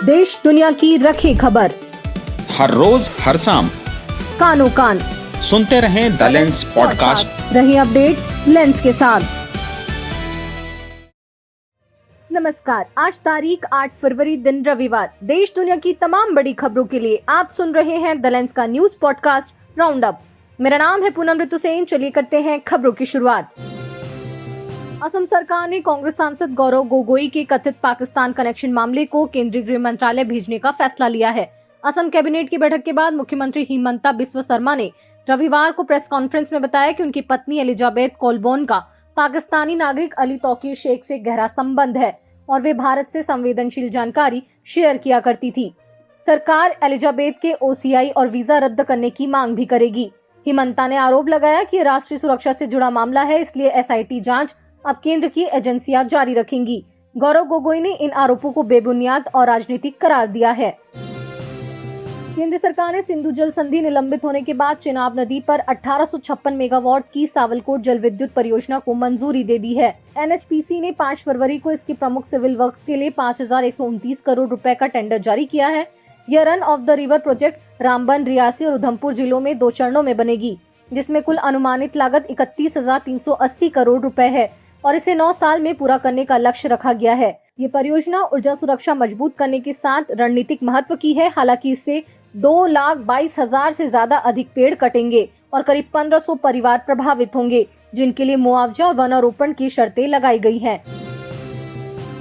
देश दुनिया की रखे खबर, हर रोज हर शाम कानों कान सुनते रहें द लेंस पॉडकास्ट। रहे अपडेट लेंस के साथ। नमस्कार, आज तारीख 8 फरवरी दिन रविवार। देश दुनिया की तमाम बड़ी खबरों के लिए आप सुन रहे हैं द लेंस का न्यूज पॉडकास्ट राउंड अप। मेरा नाम है पूनम ऋतु सेन। चलिए करते हैं खबरों की शुरुआत। असम सरकार ने कांग्रेस सांसद गौरव गोगोई के कथित पाकिस्तान कनेक्शन मामले को केंद्रीय गृह मंत्रालय भेजने का फैसला लिया है। असम कैबिनेट की बैठक के बाद मुख्यमंत्री हिमंता बिस्वा शर्मा ने रविवार को प्रेस कॉन्फ्रेंस में बताया कि उनकी पत्नी एलिजाबेथ कोलबोन का पाकिस्तानी नागरिक अली तौकीर शेख से गहरा संबंध है और वे भारत से संवेदनशील जानकारी शेयर किया करती थी। सरकार एलिजाबेथ के ओसीआई और वीजा रद्द करने की मांग भी करेगी। हिमंता ने आरोप लगाया कि राष्ट्रीय सुरक्षा से जुड़ा मामला है, इसलिए एसआईटी जांच अब केंद्र की एजेंसियां जारी रखेंगी। गौरव गोगोई ने इन आरोपों को बेबुनियाद और राजनीतिक करार दिया है। केंद्र सरकार ने सिंधु जल संधि निलंबित होने के बाद चिनाब नदी पर 1856 मेगावाट की सावलकोट जल विद्युत परियोजना को मंजूरी दे दी है। एनएचपीसी ने 5 फरवरी को इसकी प्रमुख सिविल वर्क्स के लिए 5,129 करोड़ रुपए का टेंडर जारी किया है। यह run of the river project Ramban, Reasi और उधमपुर जिलों में 2 चरणों में बनेगी, जिसमें कुल अनुमानित लागत 31,380 करोड़ रुपए है और इसे 9 साल में पूरा करने का लक्ष्य रखा गया है। ये परियोजना ऊर्जा सुरक्षा मजबूत करने के साथ रणनीतिक महत्व की है। हालांकि इससे 2,22,000 से ज्यादा अधिक पेड़ कटेंगे और करीब 1,500 परिवार प्रभावित होंगे, जिनके लिए मुआवजा और वनारोपण की शर्तें लगाई गई हैं।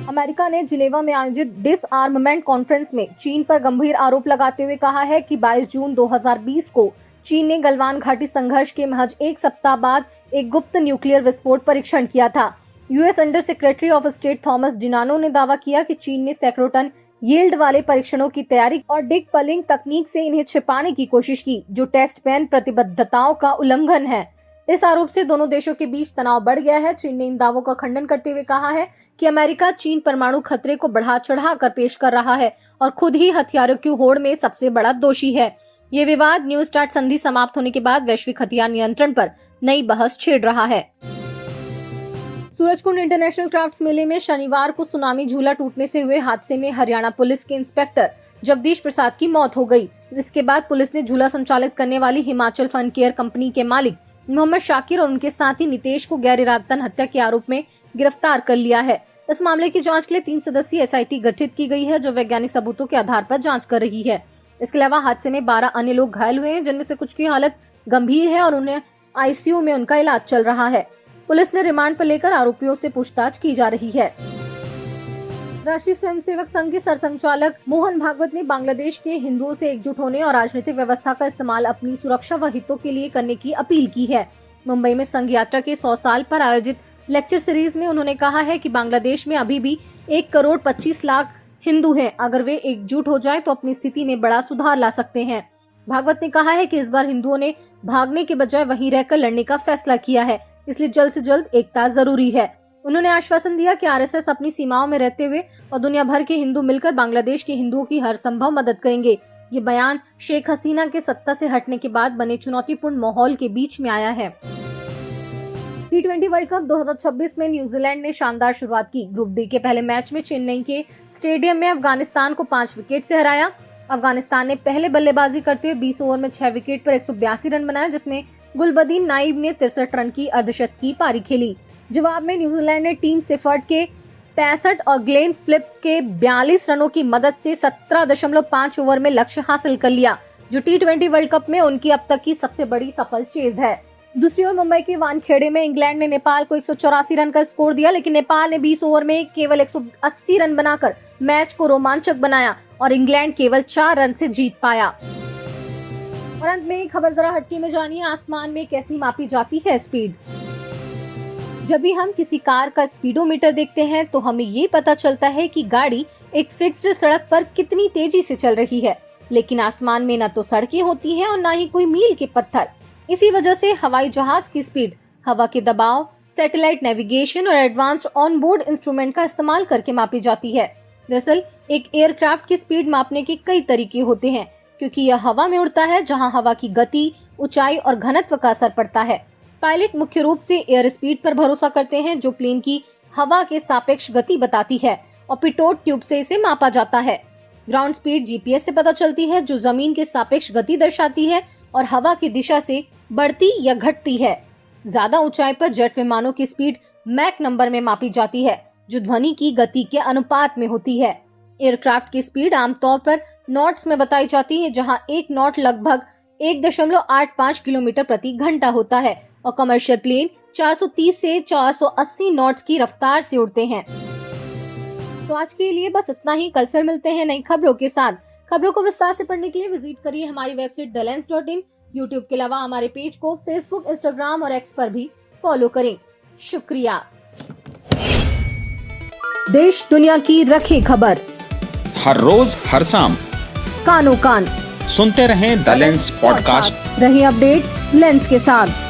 अमेरिका ने जिनेवा में आयोजित डिसआर्ममेंट कॉन्फ्रेंस में चीन पर गंभीर आरोप लगाते हुए कहा है कि 22 जून 2020 को चीन ने गलवान घाटी संघर्ष के महज एक सप्ताह बाद एक गुप्त न्यूक्लियर विस्फोट परीक्षण किया था। US under secretary of state Thomas DiNanno ने दावा किया कि चीन ने सैकड़ों टन यील्ड वाले परीक्षणों की तैयारी और डिग पलिंग तकनीक से इन्हें छिपाने की कोशिश की, जो टेस्ट बैन प्रतिबद्धताओं का उल्लंघन है। इस आरोप से दोनों देशों के बीच तनाव बढ़ गया है। चीन ने इन दावों का खंडन करते हुए कहा है कि अमेरिका चीन परमाणु खतरे को बढ़ा चढ़ा कर पेश कर रहा है और खुद ही हथियारों की होड़ में सबसे बड़ा दोषी है। ये विवाद न्यू स्टार्ट संधि समाप्त होने के बाद वैश्विक हथियार नियंत्रण पर नई बहस छेड़ रहा है। सूरजकुंड इंटरनेशनल क्राफ्ट्स मेले में शनिवार को सुनामी झूला टूटने से हुए हादसे में हरियाणा पुलिस के इंस्पेक्टर जगदीश प्रसाद की मौत हो गई। इसके बाद पुलिस ने झूला संचालित करने वाली हिमाचल फन केयर कंपनी के मालिक मोहम्मद शाकिर और उनके साथी नितेश को गैर इरादतन हत्या के आरोप में गिरफ्तार कर लिया है। इस मामले की जांच के लिए 3 सदस्यीय एसआईटी गठित की गई है, जो वैज्ञानिक सबूतों के आधार पर जांच कर रही है। इसके अलावा हादसे में 12 अन्य लोग घायल हुए हैं, जिनमें से कुछ की हालत गंभीर है और उन्हें आईसीयू में उनका इलाज चल रहा है। पुलिस ने रिमांड पर लेकर आरोपियों से पूछताछ की जा रही है। राष्ट्रीय स्वयंसेवक संघ के सरसंघचालक मोहन भागवत ने बांग्लादेश के हिंदुओं से एकजुट होने और राजनीतिक व्यवस्था का इस्तेमाल अपनी सुरक्षा व हितों के लिए करने की अपील की है। मुंबई में संघ यात्रा के 100 साल पर आयोजित लेक्चर सीरीज में उन्होंने कहा है कि बांग्लादेश में अभी भी 1 करोड़ 25 लाख हिंदू हैं। अगर वे एकजुट हो जाएं तो अपनी स्थिति में बड़ा सुधार ला सकते हैं। भागवत ने कहा है कि इस बार हिंदुओं ने भागने के बजाय वहीं रहकर लड़ने का फैसला किया है, इसलिए जल्द से जल्द एकता जरूरी है। उन्होंने आश्वासन दिया कि आरएसएस अपनी सीमाओं में रहते हुए और दुनिया भर के हिंदू मिलकर बांग्लादेश के हिंदुओं की हर संभव मदद करेंगे। ये बयान शेख हसीना के सत्ता से हटने के बाद बने चुनौतीपूर्ण माहौल के बीच में आया है। T20 वर्ल्ड कप 2026 में न्यूजीलैंड ने शानदार शुरुआत की। ग्रुप डी के पहले मैच में चेन्नई के स्टेडियम में अफगानिस्तान को 5 विकेट से हराया। अफगानिस्तान ने पहले बल्लेबाजी करते हुए 20 ओवर में 6 विकेट पर 182 रन बनाए, जिसमें गुलबदीन नाइब ने 63 रन की अर्धशतकीय पारी खेली। जवाब में न्यूजीलैंड ने टीम सिफर्ट के 65 और ग्लेन फिलिप्स के 42 रनों की मदद से 17.5 ओवर में लक्ष्य हासिल कर लिया, जो T20 वर्ल्ड कप में उनकी अब तक की सबसे बड़ी सफल चेज है। दूसरी ओर मुंबई के वानखेड़े में इंग्लैंड ने नेपाल को 184 रन का स्कोर दिया, लेकिन नेपाल ने 20 ओवर में केवल 180 रन बनाकर मैच को रोमांचक बनाया और इंग्लैंड केवल 4 रन से जीत पाया। और अंत में खबर जरा हटके में जानिए, आसमान में कैसी मापी जाती है स्पीड। जब भी हम किसी कार का स्पीडोमीटर देखते हैं तो हमें ये पता चलता है कि गाड़ी एक फिक्स्ड सड़क पर कितनी तेजी से चल रही है, लेकिन आसमान में न तो सड़कें होती हैं और न ही कोई मील के पत्थर। इसी वजह से हवाई जहाज की स्पीड हवा के दबाव, सैटेलाइट नेविगेशन और एडवांस्ड ऑन बोर्ड इंस्ट्रूमेंट का इस्तेमाल करके मापी जाती है। दरअसल एक एयरक्राफ्ट की स्पीड मापने के कई तरीके होते हैं, क्योंकि यह हवा में उड़ता है, जहां हवा की गति, ऊंचाई और घनत्व का असर पड़ता है। पायलट मुख्य रूप से एयर स्पीड पर भरोसा करते हैं, जो प्लेन की हवा के सापेक्ष गति बताती है, और पिटोट ट्यूब से इसे मापा जाता है। ग्राउंड स्पीड जीपीएस से पता चलती है, जो जमीन के सापेक्ष गति दर्शाती है और हवा की दिशा से बढ़ती या घटती है। ज्यादा ऊंचाई पर जेट विमानों की स्पीड मैक नंबर में मापी जाती है, जो ध्वनि की गति के अनुपात में होती है। एयरक्राफ्ट की स्पीड आमतौर पर नॉट्स में बताई जाती है, जहां एक नॉट लगभग 1.85 किलोमीटर प्रति घंटा होता है और कमर्शियल प्लेन 430 से 480 नॉट्स की रफ्तार से उड़ते हैं। तो आज के लिए बस इतना ही। कल फिर मिलते हैं नई खबरों के साथ। खबरों को विस्तार से पढ़ने के लिए विजिट करिए हमारी वेबसाइट thelens.in। यूट्यूब के अलावा हमारे पेज को फेसबुक, इंस्टाग्राम और एक्स पर भी फॉलो करें। शुक्रिया। देश दुनिया की रखें खबर, हर रोज हर शाम कानो कान सुनते रहें द लेंस पॉडकास्ट। रहे अपडेट लेंस के साथ।